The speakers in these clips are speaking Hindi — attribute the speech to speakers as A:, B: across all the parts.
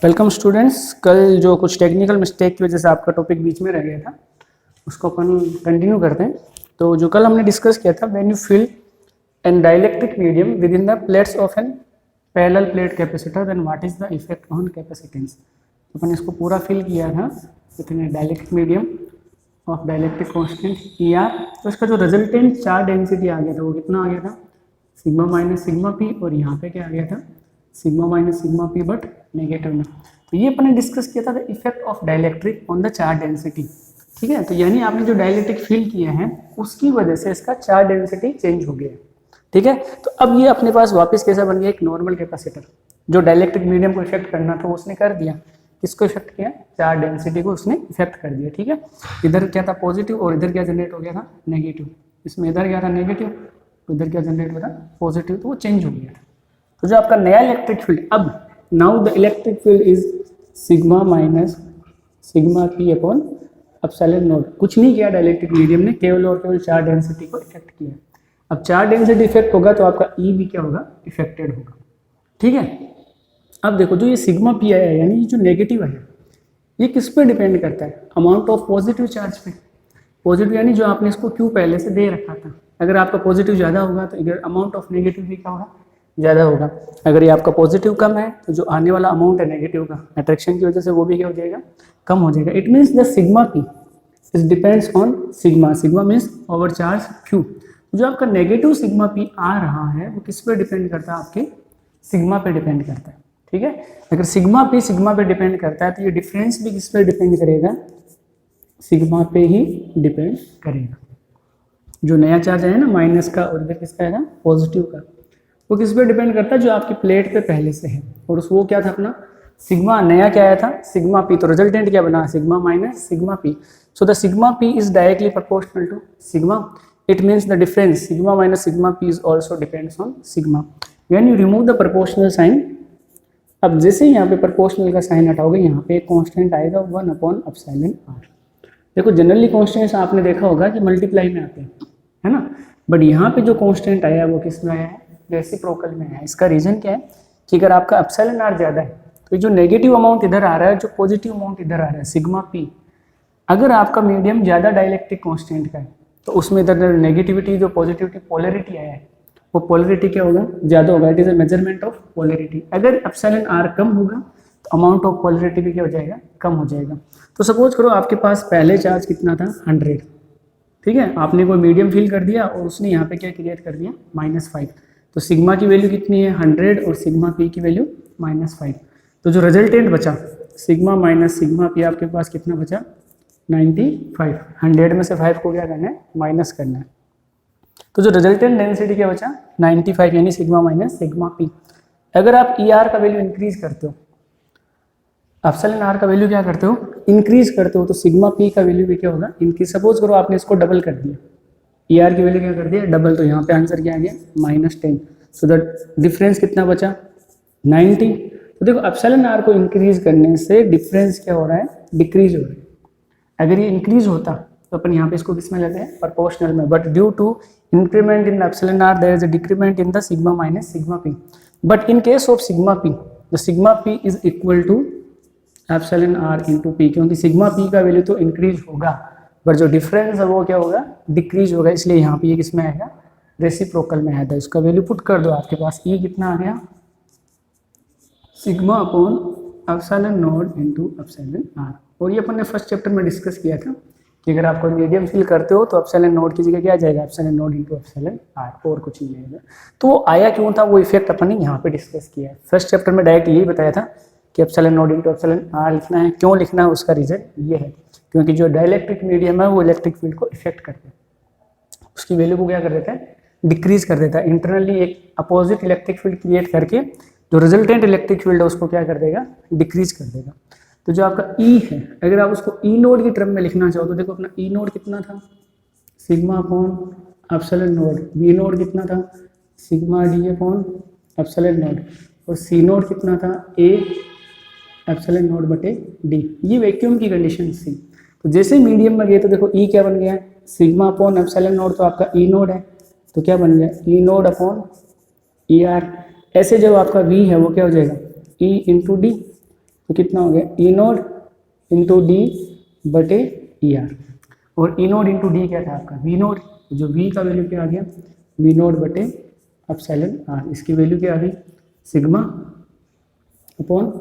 A: Welcome students. कल जो कुछ टेक्निकल मिस्टेक की वजह से आपका टॉपिक बीच में रह गया था उसको अपन कंटिन्यू करते हैं। तो जो कल हमने डिस्कस किया था, when you fill an dielectric medium within the plates of an parallel plate capacitor then what is the effect on capacitance. तो अपन इसको पूरा फिल किया था within dielectric medium of dielectric constant ER। तो इसका जो रिजल्टेंट चार्ज डेंसिटी आ गया था वो कितना आ गया था, सिग्मा माइनस सिग्मा पी, और यहाँ पे क्या आ गया था, sigma minus sigma P but negative में। तो ये अपन ने डिस्कस किया था the effect of dielectric on the charge density. ठीक है, तो यानी आपने जो डाइलेक्ट्रिक फील किया है उसकी वजह से इसका चार्ज डेंसिटी चेंज हो गया है। ठीक है, तो अब ये अपने पास वापस कैसा बन गया, एक नॉर्मल कैपेसिटर। जो डाइलेक्ट्रिक मीडियम को इफेक्ट करना था वो उसने कर दिया। किसको इफेक्ट किया, चार्ज डेंसिटी को उसने इफेक्ट कर दिया। ठीक है, इधर क्या था पॉजिटिव और इधर क्या जनरेट हो गया था नेगेटिव। इसमें इधर क्या था नेगेटिव, इधर क्या जनरेट हुआ था पॉजिटिव, तो वो चेंज हो गया था। तो जो आपका नया इलेक्ट्रिक फील्ड, अब now the electric field is sigma minus sigma P upon epsilon not. कुछ नहीं किया डाइलेक्ट्रिक मीडियम ने, केवल और केवल चार्ज डेंसिटी को इफेक्ट किया। अब चार्ज डेंसिटी इफेक्ट होगा तो आपका ई भी क्या होगा, इफेक्टेड होगा। ठीक है, अब देखो जो ये सिग्मा पी आया है यानी ये जो नेगेटिव है ये किस पे डिपेंड करता है, अमाउंट ऑफ पॉजिटिव चार्ज पे। पॉजिटिव यानी जो आपने इसको क्यू पहले से दे रखा था, अगर आपका पॉजिटिव ज़्यादा होगा तो इधर अमाउंट ऑफ नेगेटिव भी क्या होगा, ज़्यादा होगा। अगर ये आपका पॉजिटिव कम है तो जो आने वाला अमाउंट है नेगेटिव का अट्रैक्शन की वजह से वो भी क्या हो जाएगा, कम हो जाएगा। It means the sigma P is depends on sigma. Sigma means over charge Q. जो आपका नेगेटिव सिग्मा पी आ रहा है वो किस पे डिपेंड करता है, आपके सिग्मा पे डिपेंड करता है। ठीक है, अगर सिग्मा पे डिपेंड करता है तो ये डिफरेंस भी किस पे डिपेंड करेगा, सिग्मा पे ही डिपेंड करेगा। जो नया चार्ज है ना माइनस का और इधर किसका है ना पॉजिटिव का, वो किस पे डिपेंड करता है, जो आपकी प्लेट पे पहले से है। और उस वो क्या था अपना सिग्मा, नया क्या आया था सिग्मा पी, तो रिजल्टेंट क्या बना sigma minus sigma P. So the sigma P is directly proportional to sigma. It means the difference sigma minus sigma P is also depends on sigma. When you remove the proportional sign, अब जैसे ही यहाँ पे प्रोपोर्शनल का साइन हटाओगे यहाँ पे कॉन्स्टेंट आएगा 1 अपॉन एप्सिलॉन आर। देखो जनरली कॉन्स्टेंट्स आपने देखा होगा कि मल्टीप्लाई में आते हैं, है ना, बट यहाँ पे जो कॉन्स्टेंट आया है वो किस में आया है, रेसिप्रोकल में है। इसका रीजन क्या है कि अगर आपका एप्सिलॉन आर ज़्यादा है तो जो नेगेटिव अमाउंट इधर आ रहा है, जो पॉजिटिव अमाउंट इधर आ रहा है सिग्मा पी, अगर आपका मीडियम ज़्यादा डाइलेक्ट्रिक कांस्टेंट का है तो उसमें इधर नेगेटिविटी जो पॉजिटिविटी पोलैरिटी आया है वो पोलैरिटी क्या होगा, ज़्यादा होगा। It is a measurement of polarity. अगर एप्सिलॉन आर कम होगा तो अमाउंट ऑफ पोलैरिटी भी क्या हो जाएगा, कम हो जाएगा। तो सपोज करो आपके पास पहले चार्ज कितना था 100, ठीक है, आपने कोई मीडियम फिल कर दिया और उसने यहाँ पे क्या क्रिएट कर दिया -5, तो सिग्मा की वैल्यू कितनी है 100 और सिग्मा पी की वैल्यू -5। तो जो रिजल्टेंट बचा सिग्मा माइनस सिग्मा पी आपके पास कितना बचा 95। 100 में से 5 को क्या करना है, माइनस करना है। तो जो रिजल्टेंट डेंसिटी क्या बचा 95 यानी सिग्मा माइनस सिग्मा पी। अगर आप ER का वैल्यू इंक्रीज करते हो, एप्सिलॉन आर का वैल्यू क्या करते हो, इंक्रीज करते हो, तो सिग्मा पी का वैल्यू भी क्या होगा, इंक्रीज। सपोज करो आपने इसको डबल कर दिया, ER की वैल्यू क्या कर दिया डबल, तो यहाँ पे आंसर क्या आ गया -10। सो द डिफरेंस कितना बचा 90। तो देखो एप्सिलॉन आर को इंक्रीज करने से डिफरेंस क्या हो रहा है, डिक्रीज हो रहा है। अगर ये इंक्रीज होता तो अपन यहाँ पे इसको किस में लेते हैं, प्रोपोर्शनल में, but due to increment in epsilon R there is a decrement in the sigma minus sigma P. But in case of sigma P the sigma P is equal to epsilon R into P, क्योंकि सिग्मा पी का वैल्यू तो इंक्रीज होगा बट जो डिफरेंस है वो क्या होगा, डिक्रीज होगा। इसलिए यहाँ पे ये किस में आएगा, रेसिप्रोकल में आया था। इसका वैल्यू पुट कर दो, आपके पास ई कितना आ गया, sigma upon epsilon naught into epsilon R. और ये अपन ने फर्स्ट चैप्टर में डिस्कस किया था कि अगर आप कोई मीडियम फिल करते हो तो एप्सिलॉन नॉट की जगह क्या आ जाएगा, epsilon naught into epsilon R, और कुछ नहीं आएगा। तो वो आया क्यों था, वो इफेक्ट अपन ने यहाँ पे डिस्कस किया है। फर्स्ट चैप्टर में डायरेक्ट यही बताया था कि epsilon naught into epsilon R लिखना है। क्यों लिखना है, उसका रीजन ये है क्योंकि जो डाइलेक्ट्रिक मीडियम है वो इलेक्ट्रिक फील्ड को इफेक्ट करता है, उसकी वैल्यू को क्या कर देता है, डिक्रीज कर देता है। इंटरनली एक अपोजिट इलेक्ट्रिक फील्ड क्रिएट करके जो रिजल्टेंट इलेक्ट्रिक फील्ड है उसको क्या कर देगा, डिक्रीज कर देगा। तो जो आपका ई है, अगर आप उसको ई नोड की टर्म में लिखना चाहो तो देखो अपना ई नोड कितना था, sigma upon epsilon node. B node कितना था, sigma D upon epsilon node. और सी नोड कितना था, ए एप्सिलॉन नोड बटे डी। ये वैक्यूम की कंडीशन थी। तो जैसे मीडियम में गए तो देखो ई क्या बन गया, सिग्मा अपॉन एप्सिलॉन नोड, तो आपका ई नोड है तो क्या बन गया, ई नोड अपॉन ER। ऐसे जब आपका V है वो क्या हो जाएगा, E इंटू डी। तो कितना हो गया ई नोड इंटू डी बटे ई आर, और ई नोड इंटू डी क्या था आपका वी नोड, जो वी का वैल्यू क्या आ गया वी नोड बटे एप्सिलॉन आर, इसकी वैल्यू क्या आ गई sigma upon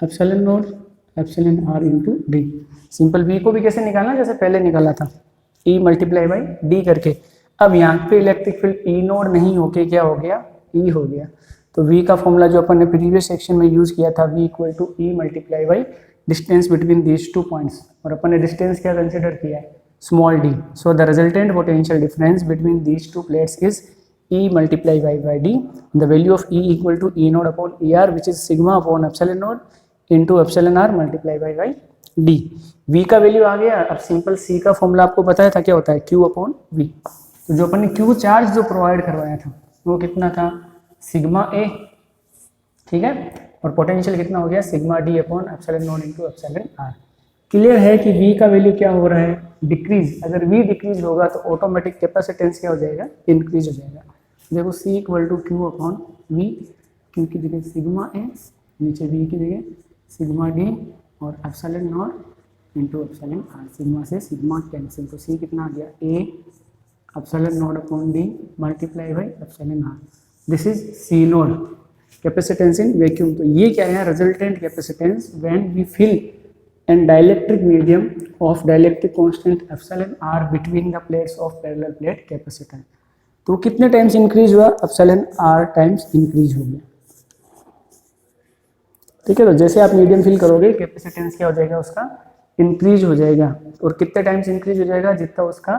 A: epsilon node epsilon R into D. Simple V को भी कैसे निकालना जैसे पहले निकाला था ई मल्टीप्लाई बाई डी करके। अब यहाँ पे इलेक्ट्रिक फील्ड ई नोड नहीं होके क्या हो गया ई हो गया, तो वी का फॉर्मूला जो अपन ने प्रीवियस सेक्शन में यूज किया था V equal to E multiply by distance between these two points, और अपन ने डिस्टेंस क्या कंसिडर किया है small D, so the resultant potential difference between these two plates is E multiplied by D, the value of E equal to E node upon ER which is sigma upon epsilon node into epsilon R multiplied by D। V का वैल्यू आ गया। अब सिंपल C का फॉर्मूला आपको बताया था क्या होता है Q अपॉन V। तो जो अपन ने Q चार्ज जो प्रोवाइड करवाया था वो कितना था सिग्मा A, ठीक है, और पोटेंशियल कितना हो गया sigma D upon epsilon node into epsilon R। Clear है कि V का वैल्यू क्या हो रहा है डिक्रीज, अगर V डिक्रीज होगा तो ऑटोमेटिक कैपेसिटेंस क्या हो जाएगा इंक्रीज हो जाएगा। देखो C equal to Q upon V, Q की जगह सिग्मा ए, नीचे V की जगह सिग्मा डी और epsilon naught into epsilon R, sigma से सिग्मा कैंसिल, तो C कितना आ गया A epsilon naught upon D multiply by epsilon R, this is C node capacitance in vacuum. तो ये क्या है resultant capacitance when we fill an dielectric medium of dielectric constant epsilon R between the plates of parallel plate capacitor. तो कितने टाइम्स इंक्रीज हुआ एप्सिलॉन आर टाइम्स इंक्रीज हो गया, ठीक है। तो जैसे आप मीडियम फिल करोगे कैपेसिटेंस क्या हो जाएगा उसका इंक्रीज हो जाएगा, और कितने टाइम्स इंक्रीज हो जाएगा जितना उसका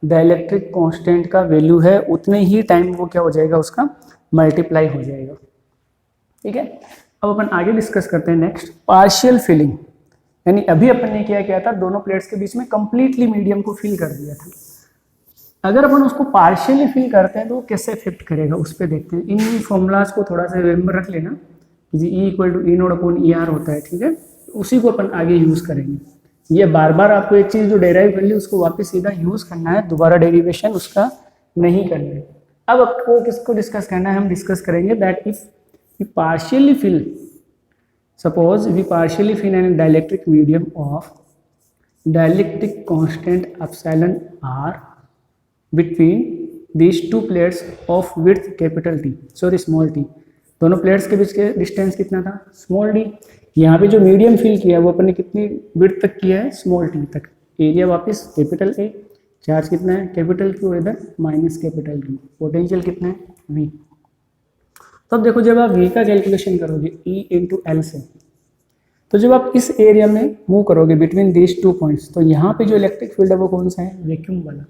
A: डाइलेक्ट्रिक कांस्टेंट का वैल्यू है उतने ही टाइम वो क्या हो जाएगा उसका मल्टीप्लाई हो जाएगा, ठीक है। अब अपन आगे डिस्कस करते हैं नेक्स्ट पार्शियल फिलिंग, यानी अभी अपन ने क्या किया था दोनों प्लेट्स के बीच में कंप्लीटली मीडियम को फिल कर दिया था। अगर अपन उसको पार्शियली फिल करते हैं तो कैसे इफेक्ट करेगा उस पर देखते हैं। इन फॉर्मूलाज को थोड़ा सा रिमेंबर रख लेना कि G E equal to E node upon E R होता है, ठीक है, उसी को अपन आगे यूज़ करेंगे। ये बार बार आपको एक चीज़ जो डेराइव कर ली उसको वापस सीधा यूज़ करना है, दोबारा डेरिवेशन उसका नहीं करना है। अब आपको किसको डिस्कस करना है, हम डिस्कस करेंगे that if we partially fill, suppose we partially fill an dielectric medium of dielectric constant epsilon R between these two plates of width capital T, sorry small t, दोनों प्लेट्स के बीच के डिस्टेंस कितना था स्मॉल d। यहाँ पे जो मीडियम फिल किया है वो अपन ने कितनी विड्थ तक किया है स्मॉल t तक, एरिया वापस कैपिटल A, चार्ज कितना है कैपिटल Q, इधर माइनस कैपिटल Q, पोटेंशियल कितना है V। तो अब देखो जब आप V का कैलकुलेशन करोगे E इंटू एल से, तो जब आप इस एरिया में मूव करोगे बिटवीन दीज टू पॉइंट्स, तो यहाँ पे जो इलेक्ट्रिक फील्ड है वो कौन सा है वैक्यूम वाला,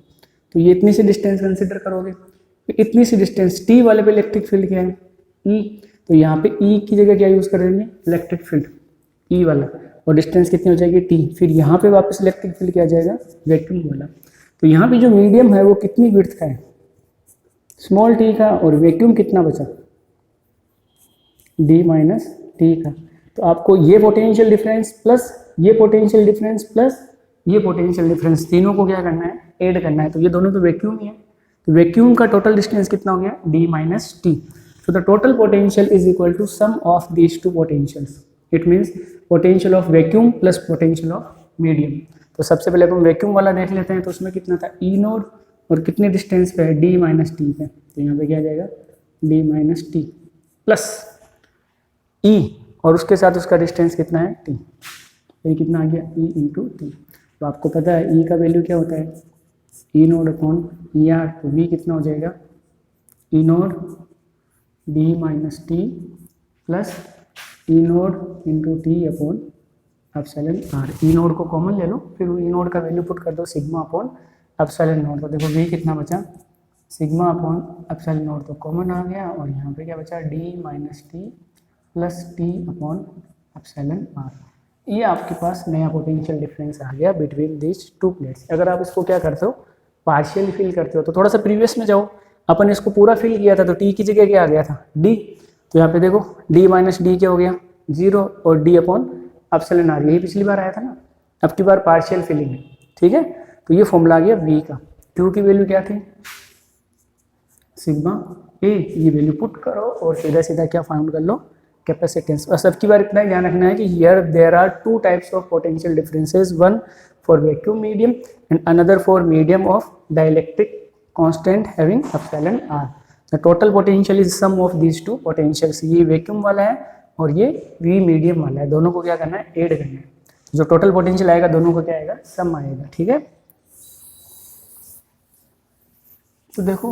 A: तो ये इतनी सी डिस्टेंस कंसिडर करोगे, तो इतनी सी डिस्टेंस टी वाले पे इलेक्ट्रिक फील्ड क्या है ई, तो यहाँ पे ई की जगह क्या यूज़ करेंगे इलेक्ट्रिक फील्ड ई वाला, और डिस्टेंस कितनी हो जाएगी टी, फिर यहाँ पे वापस इलेक्ट्रिक फील्ड क्या आ जाएगा वैक्यूम वाला। तो यहाँ पे जो मीडियम है वो कितनी विड्थ का है स्मॉल टी का, और वैक्यूम कितना बचा डी माइनस टी का। तो आपको ये पोटेंशियल डिफरेंस प्लस ये पोटेंशियल डिफरेंस प्लस ये पोटेंशियल डिफरेंस तीनों को क्या करना है ऐड करना है, तो ये दोनों तो वैक्यूम ही है, तो वैक्यूम का टोटल डिस्टेंस कितना हो गया d minus T. So the total potential is equal to sum of these two potentials, it means potential of vacuum plus potential of medium. तो सबसे पहले अपन वैक्यूम वाला देख लेते हैं, तो उसमें कितना था ई नोड और कितने डिस्टेंस पे है d माइनस टी पे, तो यहाँ पे क्या आ जाएगा d माइनस टी प्लस ई, और उसके साथ उसका डिस्टेंस कितना है t, तो ये कितना आ गया e इंटू टी। तो आपको पता है E का वैल्यू क्या होता है E node upon E R, तो V कितना हो जाएगा E node D minus T plus E node into T upon epsilon R. E node को कॉमन ले लो, फिर ई नोड का वैल्यू पुट कर दो सिग्मा अपॉन एप्सिलॉन नोड, तो देखो V कितना बचा सिग्मा अपॉन एप्सिलॉन नोड, तो कॉमन आ गया, और यहाँ पे क्या बचा D minus T plus T upon epsilon R. ये आपके पास नया पोटेंशियल डिफरेंस आ गया बिटवीन दीज टू प्लेट्स। अगर आप इसको क्या करते हो पार्शियली फिल करते हो, तो थोड़ा सा प्रीवियस में जाओ, अपन इसको पूरा फिल किया था तो टी की जगह क्या आ गया था डी, तो यहाँ पे देखो डी माइनस डी क्या हो गया 0 और डी अपॉन एप्सिलॉन आर, यही पिछली बार आया था ना, अब की बार पार्शियल फिलिंग है, ठीक है। तो ये फॉर्मूला आ गया वी का, क्यू की वैल्यू क्या थी सिग्मा ए, ये वैल्यू पुट करो और सीधा सीधा क्या फाइंड कर लो कैपेसिटेंस। और सबकी बार इतना ही ध्यान रखना है कि here there are two types of potential differences, one for vacuum medium and another for medium of dielectric constant having epsilon R. The total potential is sum of these two potentials. ये वैक्यूम वाला है और ये वी मीडियम वाला है, दोनों को क्या करना है, ऐड करना है। जो टोटल पोटेंशियल आएगा दोनों को क्या आएगा, सम आएगा। ठीक है, तो देखो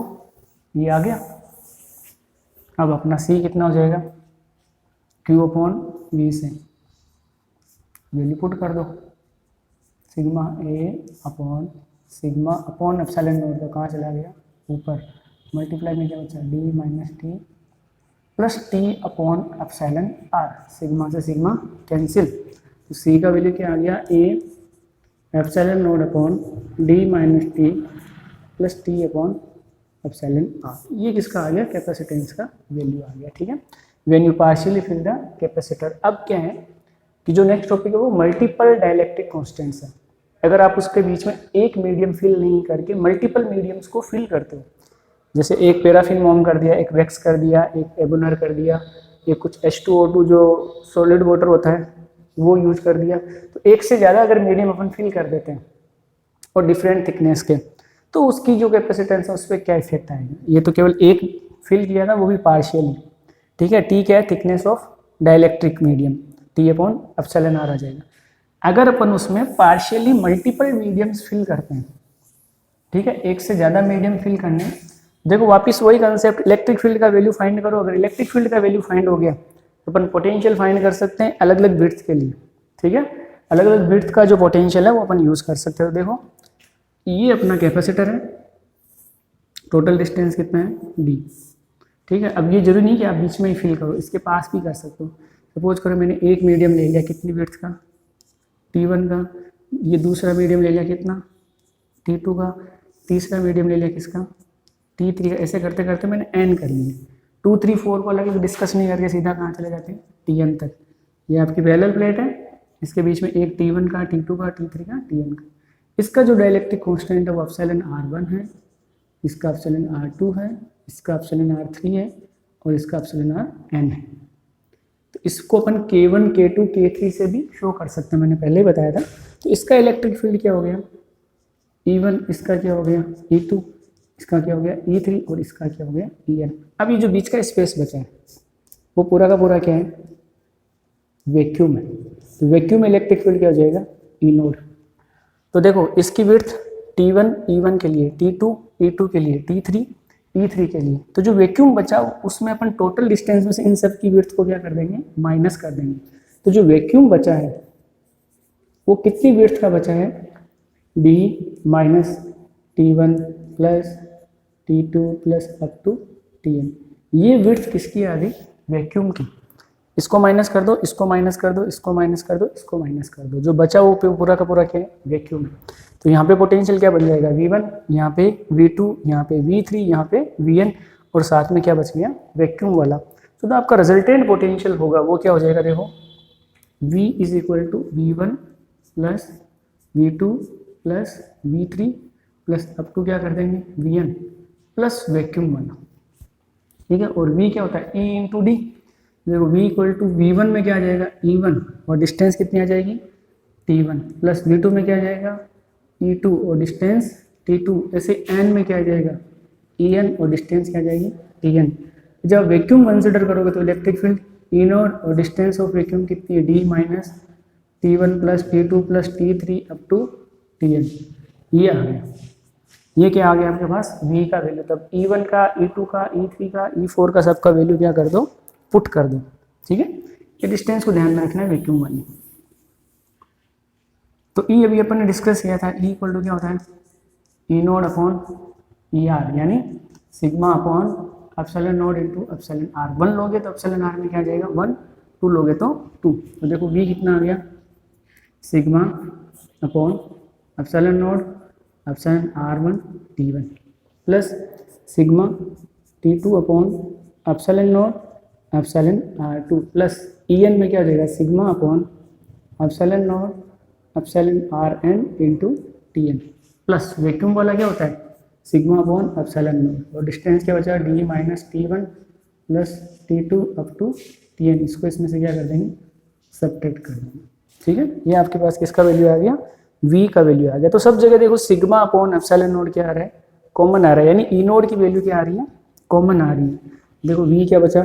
A: ये आ गया। अब अपना सी कितना हो जाएगा, क्यू अपॉन वी से वैल्यू पुट कर दो, sigma A upon sigma upon epsilon naught, तो कहाँ चला गया, ऊपर, मल्टीप्लाई में क्या बचा, D minus T plus T upon epsilon R, sigma से सिग्मा कैंसिल, तो सी का वैल्यू क्या आ गया, A epsilon naught upon D minus T plus T upon epsilon R. ये किसका आ गया, कैपेसिटेंस का वैल्यू आ गया। ठीक है, when you partially fill the capacitor. अब क्या है कि जो नेक्स्ट टॉपिक है वो मल्टीपल डाइलेक्ट्रिक कांस्टेंट्स है। अगर आप उसके बीच में एक मीडियम फिल नहीं करके मल्टीपल मीडियम्स को फिल करते हो, जैसे एक पैराफिन मॉम कर दिया, एक वैक्स कर दिया, एक एबोनर कर दिया, एक कुछ H2O2 जो सॉलिड वाटर होता है वो यूज कर दिया, तो एक से ज़्यादा अगर मीडियम अपन फिल कर देते हैं और डिफरेंट थिकनेस के, तो उसकी जो कैपेसिटेंस है उस पर क्या इफेक्ट आएगा। ये तो केवल एक फिल किया था, वो भी पार्शियली। ठीक है, टी क्या है, thickness of dielectric medium, T upon epsilon R आ जाएगा। अगर अपन उसमें पार्शियली मल्टीपल मीडियम्स फिल करते हैं, ठीक है, एक से ज़्यादा मीडियम फिल करने, देखो वापस वही कंसेप्ट, इलेक्ट्रिक फील्ड का वैल्यू फाइंड करो। अगर इलेक्ट्रिक फील्ड का वैल्यू फाइंड हो गया तो अपन पोटेंशियल फाइंड कर सकते हैं अलग अलग विड्थ के लिए। ठीक है, अलग अलग विड्थ का जो पोटेंशियल है वो अपन यूज़ कर सकते हो। देखो ये अपना कैपेसिटर है, टोटल डिस्टेंस कितना है, डी। ठीक है, अब ये जरूरी नहीं कि आप बीच में ही फिल करो, इसके पास भी कर सकते हो। सपोज करो मैंने एक मीडियम ले लिया, कितनी विड्थ का, T1 का, ये दूसरा मीडियम ले लिया कितना, T2 का, तीसरा मीडियम ले लिया किसका, T3 का। ऐसे करते करते मैंने N कर लिया, 2, 3, 4 को अलग अलग डिस्कस नहीं करके सीधा कहाँ चले जाते हैं, Tn तक। ये आपकी पैरेलल प्लेट है, इसके बीच में एक T1 का, T2 का, T3 का, Tn का। इसका जो डाइलेक्ट्रिक कांस्टेंट है वो एप्सिलॉन R1 है, इसका एप्सिलॉन R2 है, इसका एप्सिलॉन R3 है और इसका एप्सिलॉन Rn है। तो इसको अपन K1, K2, K3 से भी शो कर सकते हैं, मैंने पहले ही बताया था। तो इसका इलेक्ट्रिक फील्ड क्या हो गया, E1, इसका क्या हो गया, E2, इसका क्या हो गया, E3 और इसका क्या हो गया, En। अब ये जो बीच का स्पेस बचा है वो पूरा का पूरा क्या है, वैक्यूम है। तो वैक्यूम इलेक्ट्रिक फील्ड क्या हो जाएगा, E नोड। तो देखो इसकी विड्थ T1 E1 के लिए, T2 E2 के लिए, T3 E3 के लिए। तो जो वैक्यूम बचा उसमें अपन टोटल डिस्टेंस में से इन सब की विड्थ को क्या कर देंगे, माइनस कर देंगे। तो जो वैक्यूम बचा है वो कितनी विड्थ का बचा है, D minus T1 plus T2 plus up to Tn। ये विड्थ किसकी आ गई, वैक्यूम की। इसको माइनस कर दो, इसको माइनस कर दो, इसको माइनस कर दो, इसको माइनस कर दो, जो बचा वो पूरा का पूरा क्या है, वैक्यूम है। तो यहाँ पे पोटेंशियल क्या बन जाएगा, V1, यहाँ पे V2, यहाँ पे V3, यहाँ पे Vn और साथ में क्या बच गया, वैक्यूम वाला। तो आपका रिजल्टेंट पोटेंशियल होगा वो क्या हो जाएगा, देखो V is equal to V1 plus V2 plus V3 plus up to क्या कर देंगे, Vn प्लस वैक्यूम वाला। ठीक है, और V क्या होता है, E इंटू डी। देखो V इक्वल टू V1 में क्या आ जाएगा, E1 और डिस्टेंस कितनी आ जाएगी, T1 प्लस V2 में क्या आ जाएगा, E2 और डिस्टेंस T2। ऐसे N में क्या आ जाएगा, En और डिस्टेंस क्या आ जाएगी, Tn। जब वैक्यूम कंसिडर करोगे तो इलेक्ट्रिक फील्ड E नोड और डिस्टेंस ऑफ वैक्यूम कितनी है, D minus T1 plus T2 plus T3 up to Tn। ये आ गया, ये क्या आ गया आपके पास, V का वैल्यू। तब E1 का, E2 का, E3 का, E4 का सबका वैल्यू क्या कर दो, पुट कर दो। ठीक है, ये डिस्टेंस को ध्यान में रखना है वैक्यूम वाली। तो E अभी अपन ने डिस्कस किया था, E इक्वल टू क्या होता है, E नोड अपॉन ER, यानी sigma upon epsilon node into epsilon R। 1 लोगे तो एप्सिलॉन R में क्या आ जाएगा 1, 2 लोगे तो 2। तो देखो V कितना आ गया, sigma upon epsilon node epsilon R1 T1 plus sigma T2 upon epsilon node epsilon R2 plus En में क्या हो जाएगा, sigma upon epsilon node epsilon Rn into Tn plus vacuum वाला क्या होता है, सिग्मा अपॉन एप्सिलॉन नोड और डिस्टेंस क्या बचा, D minus T1 plus T2 up to Tn, इसको इसमें से क्या कर देंगे, सब्ट्रैक्ट कर देंगे। ठीक है, ये आपके पास किसका वैल्यू आ गया, V का वैल्यू आ गया। तो सब जगह देखो सिग्मा अपॉन एप्सिलॉन नोड क्या आ रहा है, कॉमन आ रहा है, यानी ई नोड की वैल्यू क्या आ रही है, कॉमन आ रही है। देखो V क्या बचा,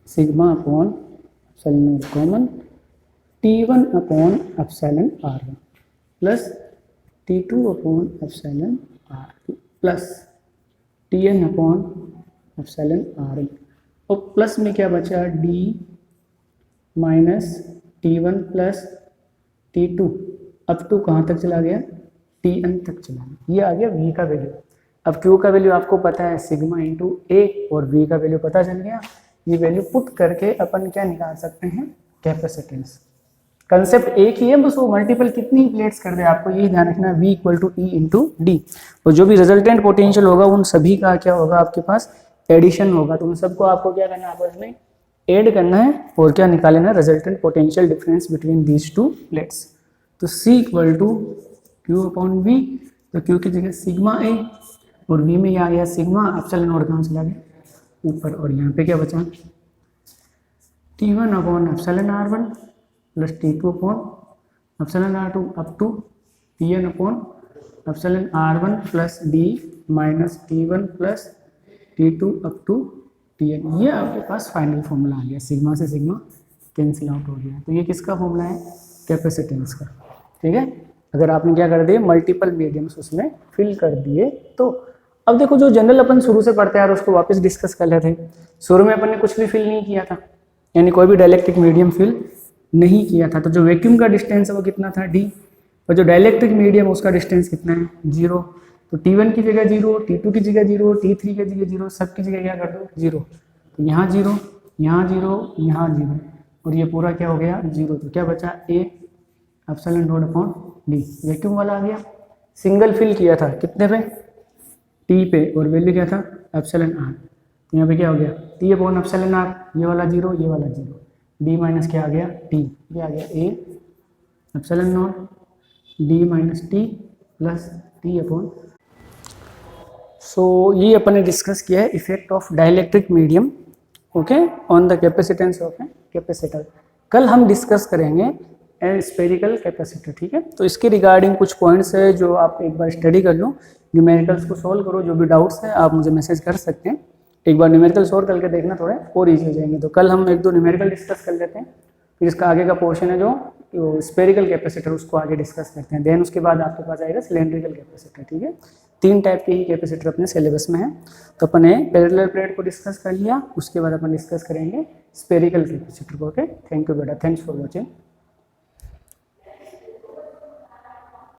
A: sigma upon epsilon naught common, T1 upon epsilon R1 plus T2 upon epsilon R2 plus Tn upon epsilon Rn, और प्लस में क्या बचा, D minus T1 plus T2 up to कहाँ तक चला गया, Tn तक चला गया। ये आ गया V का वैल्यू। अब Q का वैल्यू आपको पता है सिग्मा इंटू A, और V का वैल्यू पता चल गया। ये वैल्यू पुट करके अपन क्या निकाल सकते हैं, कैपेसिटेंस। कंसेप्ट एक ही है, बस वो मल्टीपल कितनी प्लेट्स कर दे आपको यही ध्यान रखना है, V equal to E into D. और जो भी रिजल्टेंट पोटेंशियल होगा उन सभी का क्या होगा आपके पास, एडिशन होगा। तो उन सबको आपको क्या करना है, आपस में ऐड करना है और क्या निकालना है, resultant potential difference between these two plates. तो C equal to Q upon V, तो Q की जगह सिग्मा A और V में आ गया सिग्मा, एप्सिलॉन नोड कहाँ चला गया, ऊपर, और यहाँ पे क्या बचा, T1 upon epsilon R1 plus T2 upon epsilon R2 up to Tn upon epsilon R1 plus D minus T1 plus T2 up to Tn। ये आपके पास फाइनल फॉर्मूला आ गया, सिग्मा से सिग्मा कैंसिल आउट हो गया। तो ये किसका फॉर्मूला है, कैपेसिटेंस का। ठीक है, अगर आपने क्या कर दिए, मल्टीपल मीडियम्स उसमें फिल कर दिए। तो अब देखो जो जनरल अपन शुरू से पढ़ते हैं यार, उसको वापस डिस्कस कर लेते हैं। शुरू में अपन ने कुछ भी फिल नहीं किया था, यानी कोई भी डाइलेक्ट्रिक मीडियम फिल नहीं किया था। तो जो वैक्यूम का डिस्टेंस है वो कितना था, D, और जो डाइलेक्ट्रिक मीडियम उसका डिस्टेंस कितना है, 0। तो T1 की जगह 0, T2 की जगह 0, T3 की जगह 0, सब की जगह क्या कर दो, 0। तो यहाँ 0, यहाँ 0, यहाँ 0, और ये पूरा क्या हो गया, 0। तो क्या बचा, A epsilon node upon D, vacuum वाला आ गया। सिंगल फिल किया था कितने पे, T पे, और वैल्यू क्या था, एप्सिलॉन R। तो यहाँ पे क्या हो गया, T अपॉन एप्सिलॉन R, ये वाला 0, ये वाला 0, D माइनस क्या आ गया, T, ये आ गया A epsilon naught D minus T plus T upon. So ये अपन ने डिस्कस किया है effect of dielectric medium, okay, on the capacitance of a capacitor. कल हम डिस्कस करेंगे ए स्फेरिकल कैपेसिटर। ठीक है, तो इसके रिगार्डिंग कुछ पॉइंट्स है जो आप एक बार स्टडी कर लो, न्यूमेरिकल्स को सॉल्व करो। जो भी डाउट्स है आप मुझे मैसेज कर सकते हैं, एक बार न्यूमेरिकल सॉल्व करके देखना, थोड़े और ईजी हो जाएंगे। तो कल हम एक दो न्यूमेरिकल डिस्कस कर लेते हैं, फिर इसका आगे का पोर्शन है जो स्फेरिकल कैपेसिटर, उसको आगे डिस्कस करते हैं। देन उसके बाद आपके पास आएगा सिलेंड्रिकल कैपेसिटर। ठीक है, 3 टाइप के ही कैपेसिटर अपने सिलेबस में है। तो अपन ने पैरेलल प्लेट को डिस्कस कर लिया, उसके बाद अपन डिस्कस करेंगे स्फेरिकल कैपेसिटर को। ओके, थैंक यू बेटा, थैंक्स फॉर वॉचिंग।